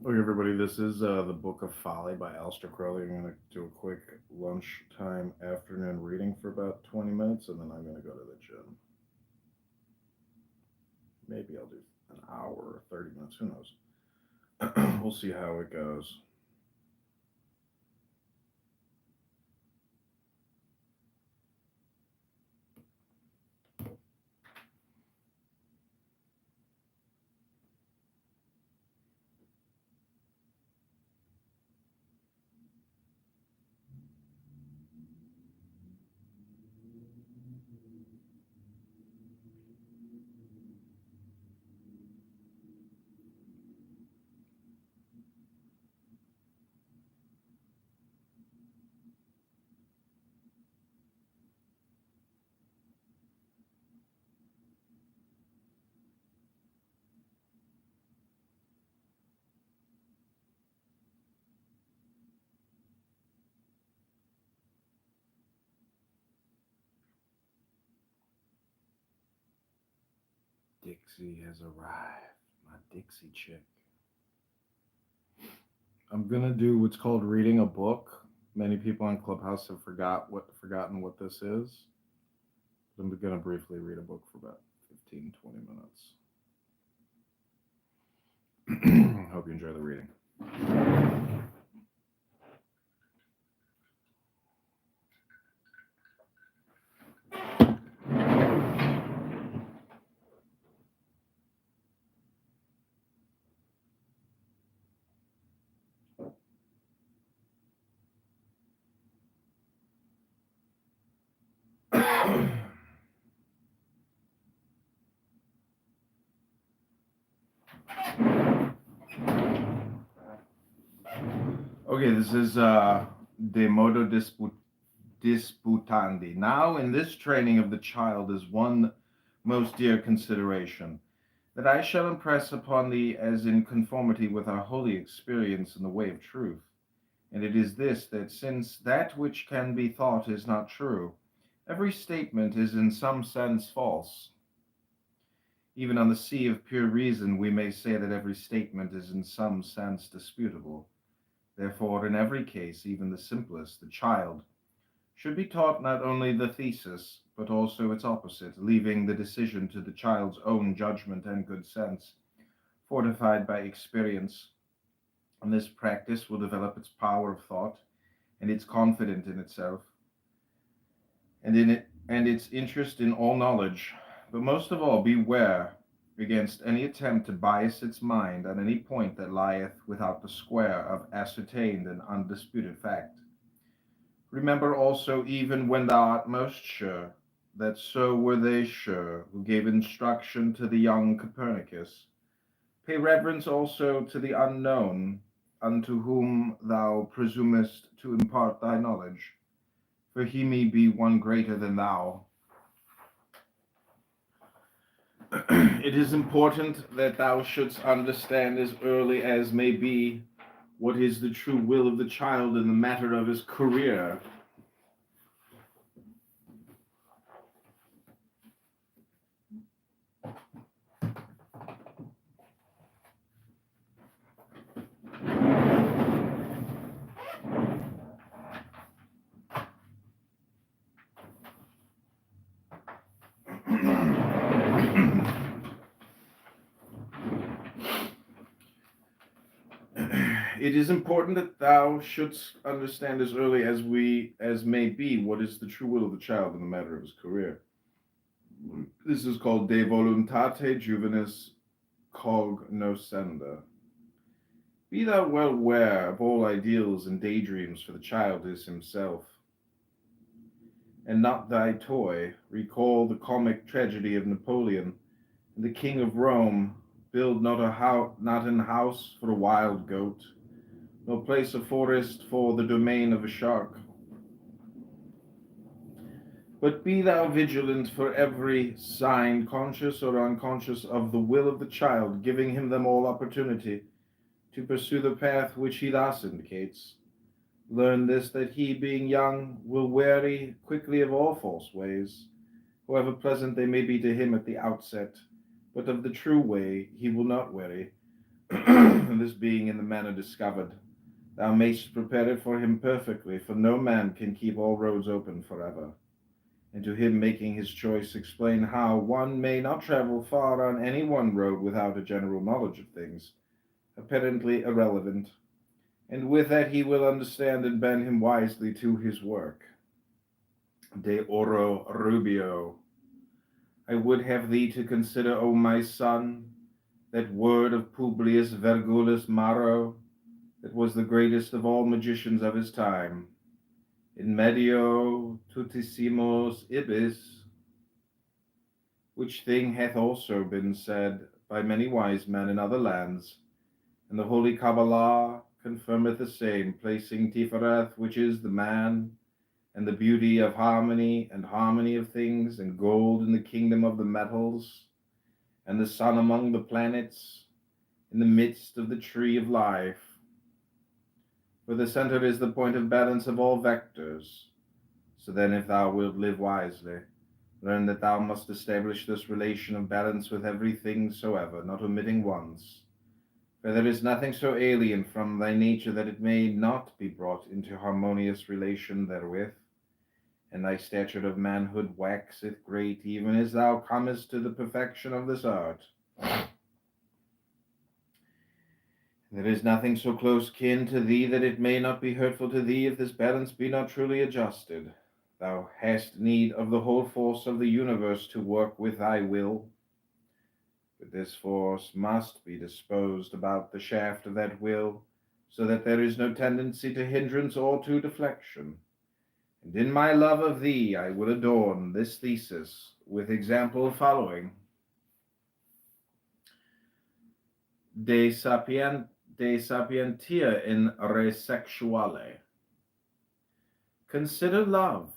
Okay, everybody, this is The Book of Folly by Aleister Crowley. I'm going to do a quick lunchtime afternoon reading for about 20 minutes, and then I'm going to go to the gym. Maybe I'll do an hour or 30 minutes. Who knows? We'll see how it goes. Dixie has arrived, my Dixie chick. I'm going to do what's called reading a book. Many people on Clubhouse have forgotten what this is. I'm going to briefly read a book for about 15, 20 minutes. Hope you enjoy the reading. Okay, this is De Modo Disputandi. Now, in this training of the child is one most dear consideration, that I shall impress upon thee as in conformity with our holy experience in the way of truth. And it is this, that since that which can be thought is not true, every statement is in some sense false. Even on the sea of pure reason, we may say that every statement is in some sense disputable. Therefore, in every case, even the simplest, the child, should be taught not only the thesis, but also its opposite, leaving the decision to the child's own judgment and good sense, fortified by experience. And this practice will develop its power of thought and its confidence in itself, and its interest in all knowledge. But most of all, beware against any attempt to bias its mind on any point that lieth without the square of ascertained and undisputed fact. Remember also, even when thou art most sure, that so were they sure who gave instruction to the young Copernicus. Pay reverence also to the unknown, unto whom thou presumest to impart thy knowledge, for he may be one greater than thou. It is important that thou shouldst understand as early as may be what is the true will of the child in the matter of his career. It is important that thou shouldst understand as early as may be what is the true will of the child in the matter of his career. This is called De Voluntate Juvenis Cognoscenda. Be thou well aware of all ideals and daydreams, for the child is himself, and not thy toy. Recall the comic tragedy of Napoleon and the King of Rome. Build not an house for a wild goat, nor place a forest for the domain of a shark. But be thou vigilant for every sign, conscious or unconscious, of the will of the child, giving him them all opportunity to pursue the path which he thus indicates. Learn this, that he, being young, will weary quickly of all false ways, however pleasant they may be to him at the outset, but of the true way he will not weary. this being in the manner discovered, thou mayst prepare it for him perfectly, for no man can keep all roads open forever. And to him making his choice, explain how one may not travel far on any one road without a general knowledge of things, apparently irrelevant, and with that he will understand and bend him wisely to his work. De oro rubio. I would have thee to consider, O my son, that word of Publius Vergulus Maro, that was the greatest of all magicians of his time. In medio tutissimos ibis, which thing hath also been said by many wise men in other lands, and the holy Kabbalah confirmeth the same, placing Tifereth, which is the man, and the beauty of harmony and harmony of things, and gold in the kingdom of the metals, and the sun among the planets, in the midst of the tree of life. For the center is the point of balance of all vectors. So then, if thou wilt live wisely, learn that thou must establish this relation of balance with everything soever, not omitting once. For there is nothing so alien from thy nature that it may not be brought into harmonious relation therewith. And thy stature of manhood waxeth great, even as thou comest to the perfection of this art. There is nothing so close kin to thee that it may not be hurtful to thee if this balance be not truly adjusted. Thou hast need of the whole force of the universe to work with thy will, but this force must be disposed about the shaft of that will, so that there is no tendency to hindrance or to deflection. And in my love of thee I will adorn this thesis with example following. De sapientia in re sexuale. Consider love.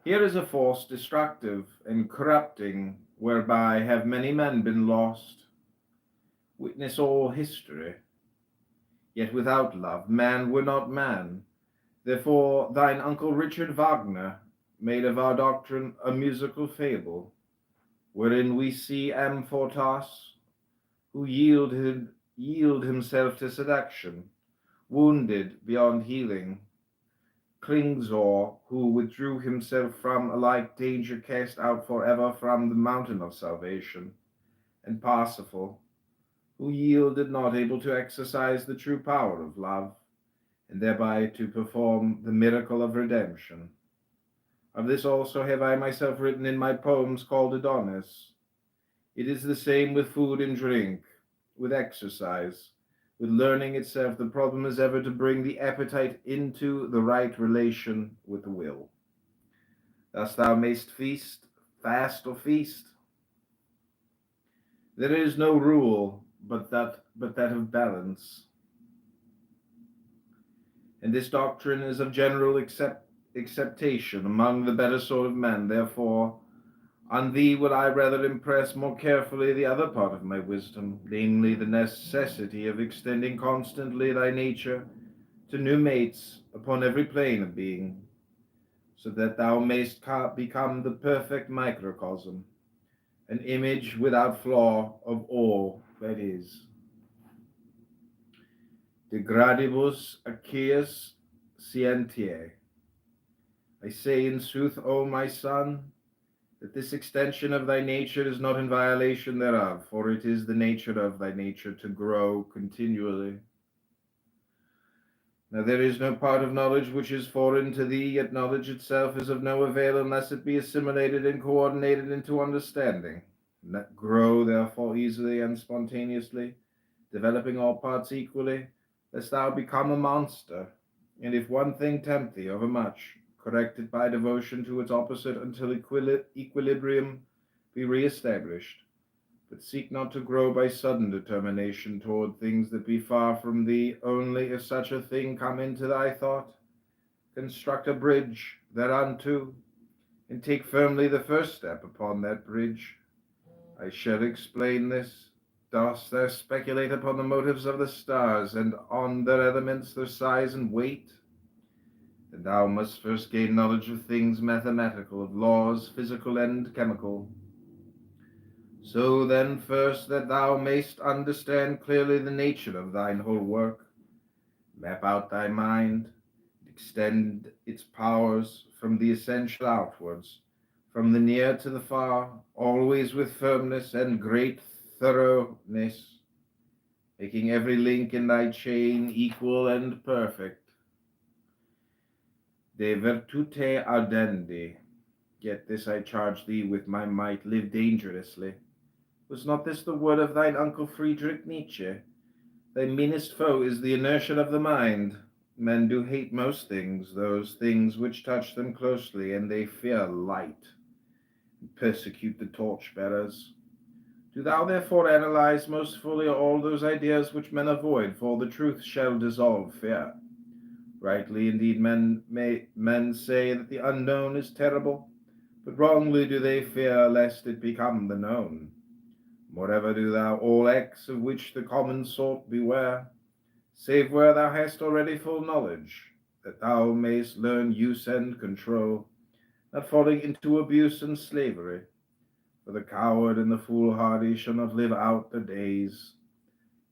Here is a force destructive and corrupting, whereby have many men been lost. Witness all history. Yet without love, man were not man. Therefore thine uncle Richard Wagner made of our doctrine a musical fable, wherein we see Amfortas, who yield himself to seduction, wounded beyond healing, Klingsor, who withdrew himself from a like danger, cast out forever from the mountain of salvation, and Parsifal, who yielded not, able to exercise the true power of love, and thereby to perform the miracle of redemption. Of this also have I myself written in my poems called Adonis. It is the same with food and drink, with exercise, with learning itself. The problem is ever to bring the appetite into the right relation with the will. Thus thou mayst fast or feast. There is no rule but that of balance. And this doctrine is of general acceptation among the better sort of men. Therefore, on thee would I rather impress more carefully the other part of my wisdom, namely the necessity of extending constantly thy nature to new mates upon every plane of being, so that thou mayst become the perfect microcosm, an image without flaw of all that is. De gradibus aequus scientiae. I say in sooth, O my son, that this extension of thy nature is not in violation thereof, for it is the nature of thy nature to grow continually. Now there is no part of knowledge which is foreign to thee, yet knowledge itself is of no avail unless it be assimilated and coordinated into understanding. Grow therefore easily and spontaneously, developing all parts equally, lest thou become a monster, and if one thing tempt thee overmuch, correct it by devotion to its opposite until equilibrium be re-established. But seek not to grow by sudden determination toward things that be far from thee. Only if such a thing come into thy thought, construct a bridge thereunto, and take firmly the first step upon that bridge. I shall explain this. Dost thou speculate upon the motives of the stars, and on their elements, their size and weight? Then thou must first gain knowledge of things mathematical, of laws physical and chemical. So then, first, that thou mayst understand clearly the nature of thine whole work, map out thy mind, extend its powers from the essential outwards, from the near to the far, always with firmness and great thoroughness, making every link in thy chain equal and perfect. De virtute audendi. Yet this I charge thee with my might, live dangerously. Was not this the word of thine uncle Friedrich Nietzsche? Thy meanest foe is the inertia of the mind. Men do hate most things, those things which touch them closely, and they fear light, and persecute the torch-bearers. Do thou therefore analyze most fully all those ideas which men avoid, for the truth shall dissolve fear. Rightly indeed men say that the unknown is terrible, but wrongly do they fear lest it become the known. Moreover, do thou all acts of which the common sort beware, save where thou hast already full knowledge, that thou mayst learn use and control, not falling into abuse and slavery. For the coward and the foolhardy shall not live out their days.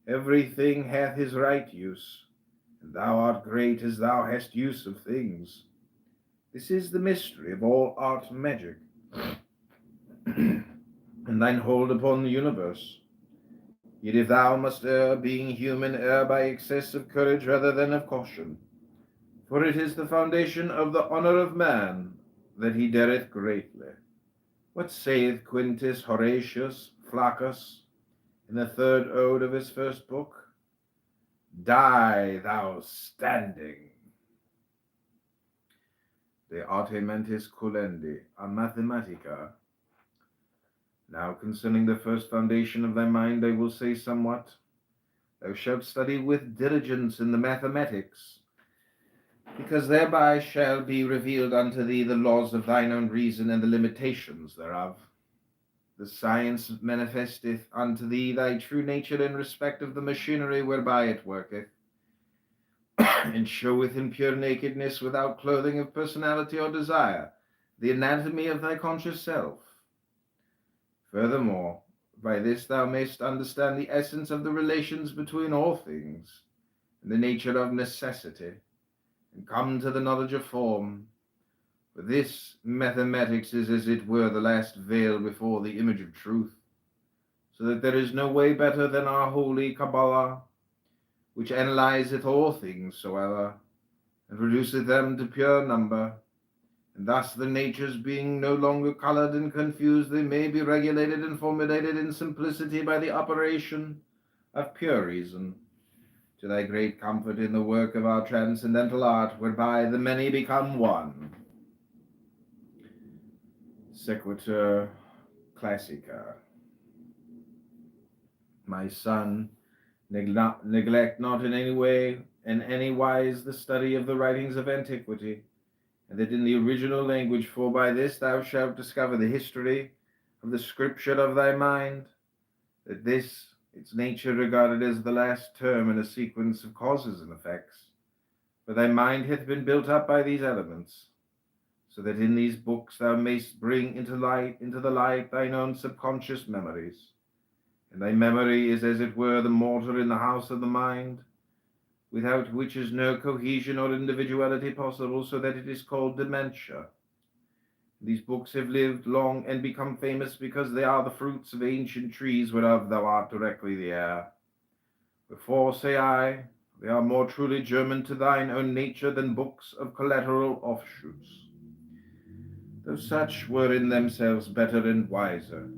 Everything hath his right use, and thou art great as thou hast use of things. This is the mystery of all art and magic, and thine hold upon the universe. Yet if thou must err, being human, err by excess of courage rather than of caution. For it is the foundation of the honor of man that he dareth greatly. What saith Quintus Horatius Flaccus in the third ode of his first book? Die thou standing. De arte mentis culendi, a mathematica. Now concerning the first foundation of thy mind I will say somewhat. Thou shalt study with diligence in the mathematics, because thereby shall be revealed unto thee the laws of thine own reason and the limitations thereof. The science manifesteth unto thee thy true nature in respect of the machinery whereby it worketh, and showeth in pure nakedness, without clothing of personality or desire, the anatomy of thy conscious self. Furthermore, by this thou mayst understand the essence of the relations between all things, and the nature of necessity, and come to the knowledge of form. For this mathematics is as it were the last veil before the image of truth, so that there is no way better than our holy Kabbalah, which analyzeth all things soever, and reduceth them to pure number, and thus the natures being no longer colored and confused, they may be regulated and formulated in simplicity by the operation of pure reason, to thy great comfort in the work of our transcendental art, whereby the many become one. Sequitur Classica. My son, neglect not in any wise the study of the writings of antiquity, and that in the original language, for by this thou shalt discover the history of the scripture of thy mind, that this, its nature regarded as the last term in a sequence of causes and effects. For thy mind hath been built up by these elements, so that in these books thou mayst bring into the light thine own subconscious memories. And thy memory is as it were the mortar in the house of the mind, without which is no cohesion or individuality possible, so that it is called dementia. These books have lived long and become famous because they are the fruits of ancient trees whereof thou art directly the heir. Wherefore, say I, they are more truly German to thine own nature than books of collateral offshoots, though such were in themselves better and wiser.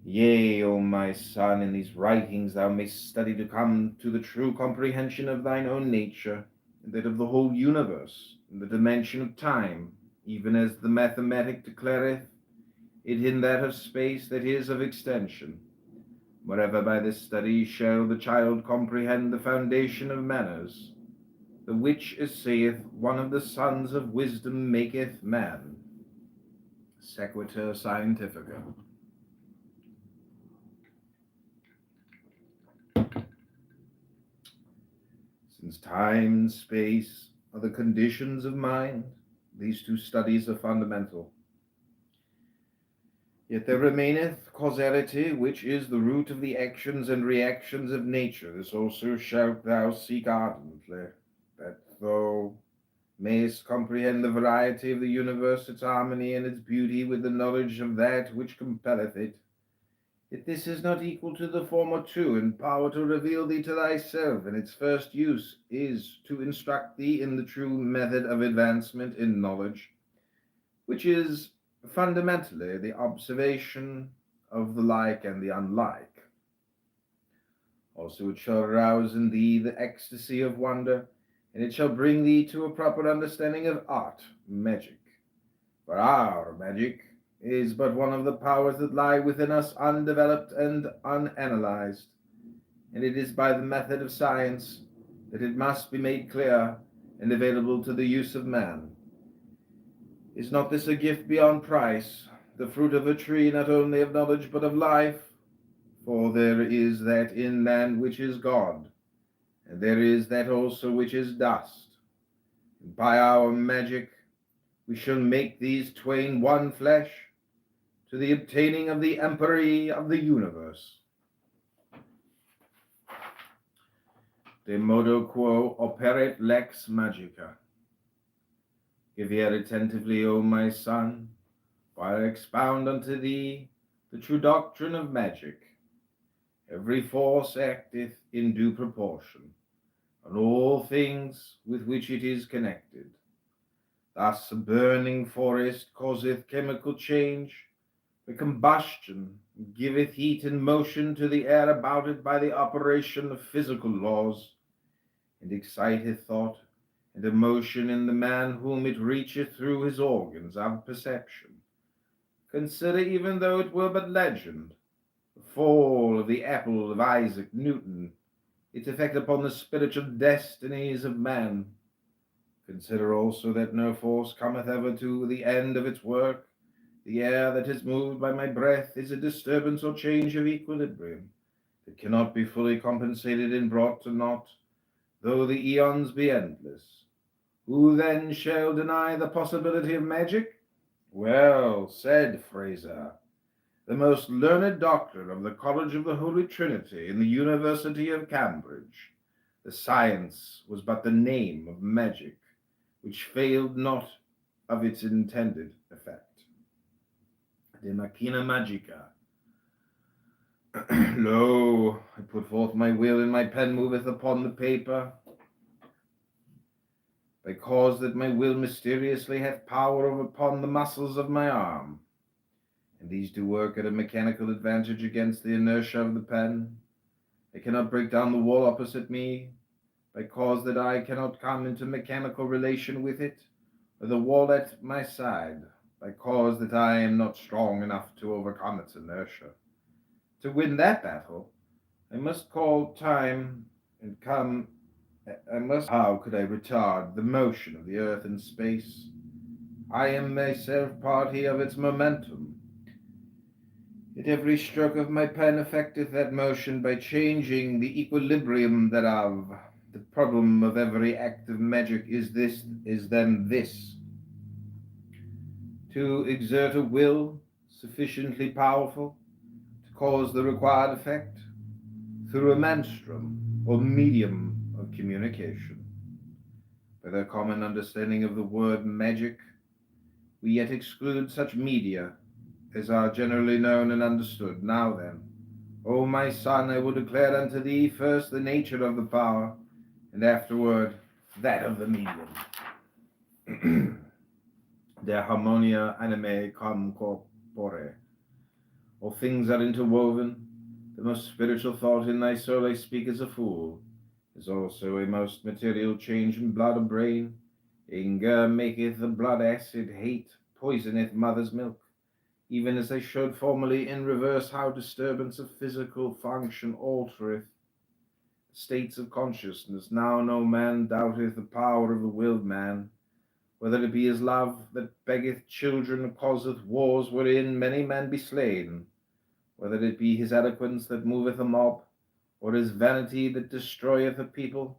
Yea, O my son, in these writings thou mayst study to come to the true comprehension of thine own nature, and that of the whole universe, in the dimension of time, even as the mathematic declareth it in that of space that is of extension. Moreover, by this study shall the child comprehend the foundation of manners, the which, as saith one of the sons of wisdom, maketh man. Sequitur Scientifica. Since time and space are the conditions of mind, these two studies are fundamental. Yet there remaineth causality, which is the root of the actions and reactions of nature. This also shalt thou seek ardently, that thou mayest comprehend the variety of the universe, its harmony and its beauty, with the knowledge of that which compelleth it. Yet this is not equal to the former two, in power to reveal thee to thyself, and its first use is to instruct thee in the true method of advancement in knowledge, which is fundamentally the observation of the like and the unlike. Also it shall arouse in thee the ecstasy of wonder, and it shall bring thee to a proper understanding of art, magic. For our magic is but one of the powers that lie within us undeveloped and unanalyzed, and it is by the method of science that it must be made clear and available to the use of man. Is not this a gift beyond price, the fruit of a tree not only of knowledge but of life? For there is that in man which is God, and there is that also which is dust. And by our magic we shall make these twain one flesh, to the obtaining of the empery of the universe. De modo quo operit lex magica. Give ear attentively, O my son, while I expound unto thee the true doctrine of magic. Every force acteth in due proportion on all things with which it is connected. Thus a burning forest causeth chemical change, the combustion giveth heat and motion to the air about it by the operation of physical laws, and exciteth thought and emotion in the man whom it reacheth through his organs of perception. Consider, even though it were but legend, the fall of the apple of Isaac Newton, its effect upon the spiritual destinies of man. Consider also that no force cometh ever to the end of its work. The air that is moved by my breath is a disturbance or change of equilibrium that cannot be fully compensated and brought to naught, though the eons be endless. Who then shall deny the possibility of magic? Well said, Fraser, the most learned doctor of the College of the Holy Trinity in the University of Cambridge. The science was but the name of magic, which failed not of its intended effect. De machina magica. Lo, I put forth my will, and my pen moveth upon the paper. By cause that my will mysteriously hath power upon the muscles of my arm, and these do work at a mechanical advantage against the inertia of the pen. I cannot break down the wall opposite me, by cause that I cannot come into mechanical relation with it, or the wall at my side, by cause that I am not strong enough to overcome its inertia. To win that battle, I must call time and come. How could I retard the motion of the earth in space? I am myself party of its momentum. Yet every stroke of my pen affecteth that motion by changing the equilibrium thereof. The problem of every act of magic is then this: to exert a will sufficiently powerful to cause the required effect through a menstruum or medium of communication. By the common understanding of the word magic, we yet exclude such media as are generally known and understood. Now then, O my son, I will declare unto thee first the nature of the power, and afterward that of the medium. Der harmonia anime cum corpore. All things are interwoven. The most spiritual thought in thy soul, I speak as a fool, is also a most material change in blood or brain. Anger maketh the blood acid, hate poisoneth mother's milk. Even as I showed formerly in reverse how disturbance of physical function altereth states of consciousness, now no man doubteth the power of the willed man, whether it be his love that beggeth children, causeth wars wherein many men be slain, whether it be his eloquence that moveth a mob, or his vanity that destroyeth a people.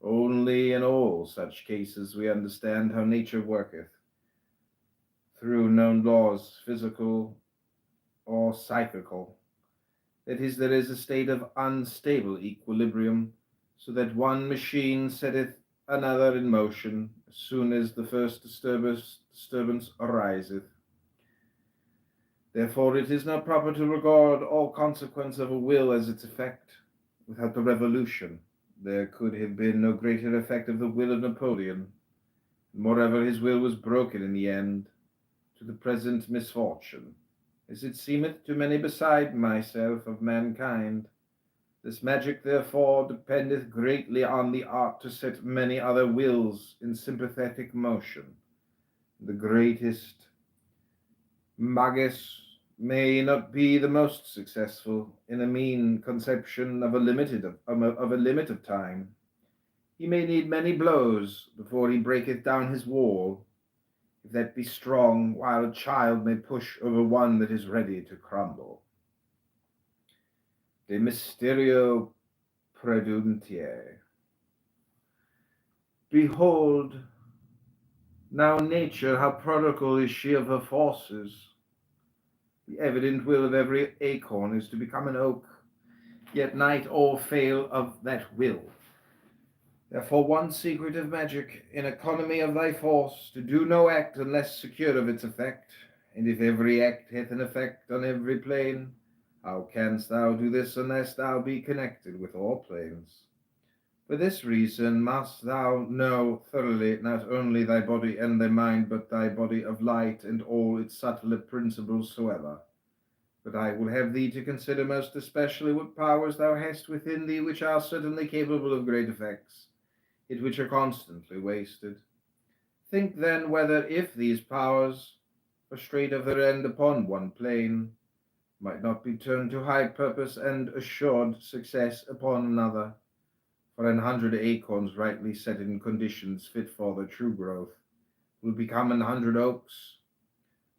Only in all such cases we understand how nature worketh, through known laws, physical or cyclical. That is, there is a state of unstable equilibrium, so that one machine setteth another in motion as soon as the first disturbance ariseth. Therefore it is not proper to regard all consequence of a will as its effect. Without the revolution, there could have been no greater effect of the will of Napoleon. Moreover, his will was broken in the end, to the present misfortune, as it seemeth to many beside myself of mankind. This magic, therefore, dependeth greatly on the art to set many other wills in sympathetic motion. The greatest magus may not be the most successful in a mean conception of a limit of time. He may need many blows before he breaketh down his wall, if that be strong, while a child may push over one that is ready to crumble. De mysterio preduntiae. Behold, now nature, how prodigal is she of her forces. The evident will of every acorn is to become an oak, yet night or fail of that will. Therefore one secret of magic, in economy of thy force, to do no act unless secure of its effect, and if every act hath an effect on every plane, how canst thou do this unless thou be connected with all planes? For this reason must thou know thoroughly not only thy body and thy mind, but thy body of light and all its subtler principles soever. But I will have thee to consider most especially what powers thou hast within thee, which are certainly capable of great effects, yet which are constantly wasted. Think then whether, if these powers, frustrate of their end upon one plane, might not be turned to high purpose and assured success upon another. For 100 acorns rightly set in conditions fit for their true growth will become 100 oaks,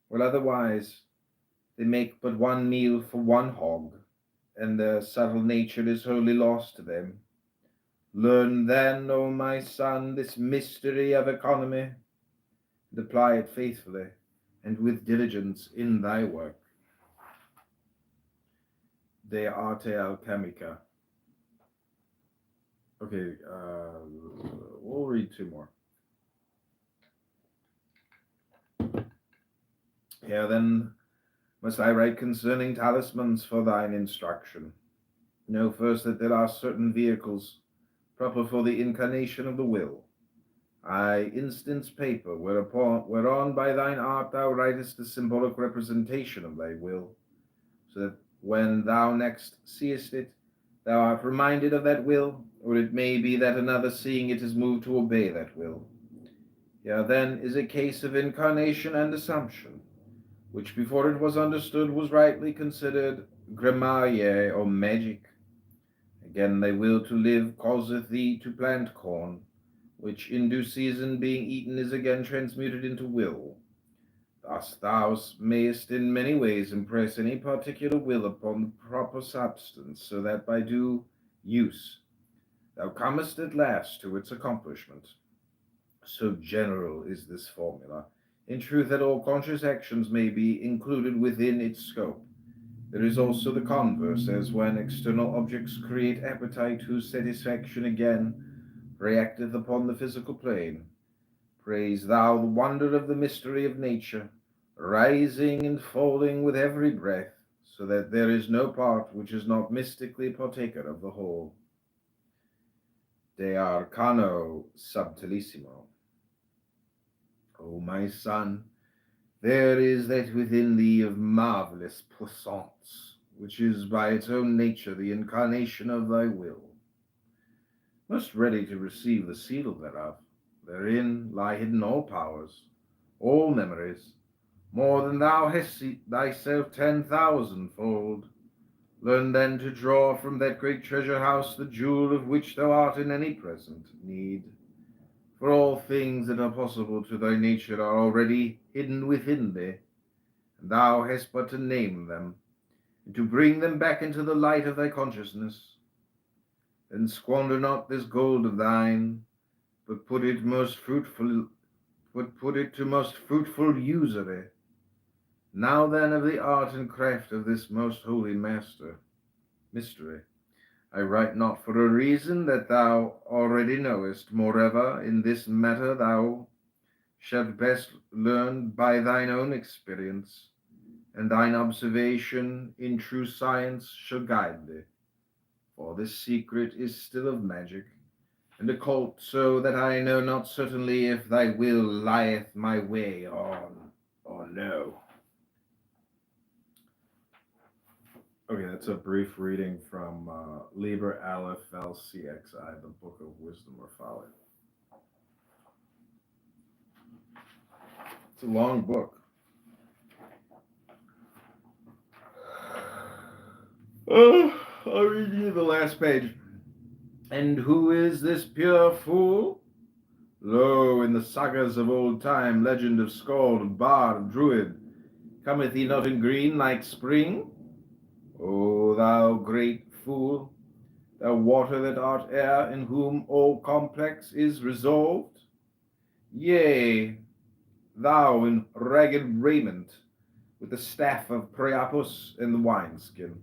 while otherwise they make but one meal for one hog, and their subtle nature is wholly lost to them. Learn then, O my son, this mystery of economy, and apply it faithfully and with diligence in thy work. De arte alchemica. Okay, we'll read two more. Here then must I write concerning talismans for thine instruction. Know first that there are certain vehicles proper for the incarnation of the will. I instance paper, whereon by thine art thou writest the symbolic representation of thy will, so that when thou next seest it, thou art reminded of that will, or it may be that another seeing it is moved to obey that will. Here then is a case of incarnation and assumption, which before it was understood was rightly considered gramarye or magic. Again, thy will to live causeth thee to plant corn, which in due season being eaten is again transmuted into will. Thus thou mayest in many ways impress any particular will upon the proper substance, so that by due use thou comest at last to its accomplishment. So general is this formula, in truth, that all conscious actions may be included within its scope. There is also the converse, as when external objects create appetite, whose satisfaction again reacteth upon the physical plane. Praise thou the wonder of the mystery of nature, rising and falling with every breath, so that there is no part which is not mystically partaker of the whole. De arcano subtilissimo. O my son, there is that within thee of marvelous puissance, which is by its own nature the incarnation of thy will, most ready to receive the seal thereof. Therein lie hidden all powers, all memories, more than thou hast thyself 10,000-fold. Learn then to draw from that great treasure house the jewel of which thou art in any present need. For all things that are possible to thy nature are already hidden within thee, and thou hast but to name them, and to bring them back into the light of thy consciousness. Then squander not this gold of thine, but put it to most fruitful usury, Now then of the art and craft of this most holy mystery, I write not for a reason that thou already knowest. Moreover, in this matter thou shalt best learn by thine own experience, and thine observation in true science shall guide thee. For this secret is still of magic, and occult, so that I know not certainly if thy will lieth my way on or no. Okay, that's a brief reading from Liber Aleph Val CXI, the Book of Wisdom or Folly. It's a long book. I'll read you the last page. And who is this pure fool? Lo, in the sagas of old time, legend of skald, bard, druid, cometh he not in green like spring? O thou great fool, thou water that art air, in whom all complex is resolved? Yea, thou in ragged raiment, with the staff of Priapus and the wineskin.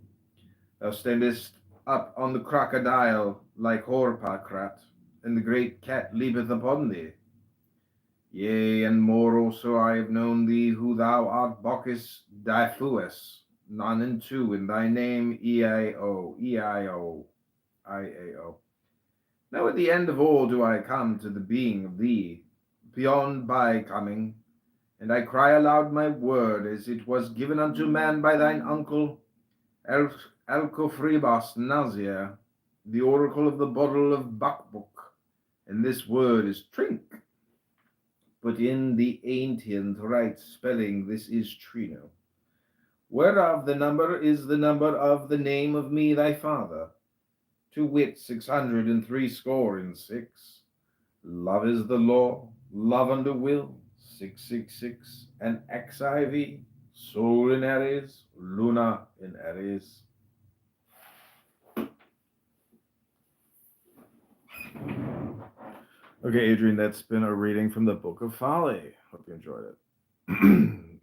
Thou standest up on the crocodile like Horpacrat, and the great cat leapeth upon thee. Yea, and more also I have known thee, who thou art Bacchus Diffuus, none and two in thy name, E-I-O, E-I-O, I-A-O. Now at the end of all do I come to the being of thee, beyond by coming, and I cry aloud my word, as it was given unto man by thine uncle Alcofribas Nazir, the oracle of the bottle of Bacbuk, and this word is trink. But in the ancient right spelling this is Trino, whereof the number is the number of the name of me thy father, to wit 666. Love is the law, love under will, 666, and XIV, Sol in Aries, Luna in Aries. Okay, Adrian, that's been a reading from the Book of Folly. Hope you enjoyed it. Hope you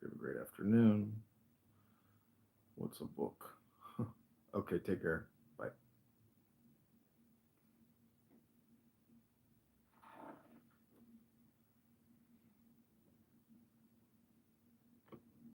have a great afternoon. What's a book? Okay, take care.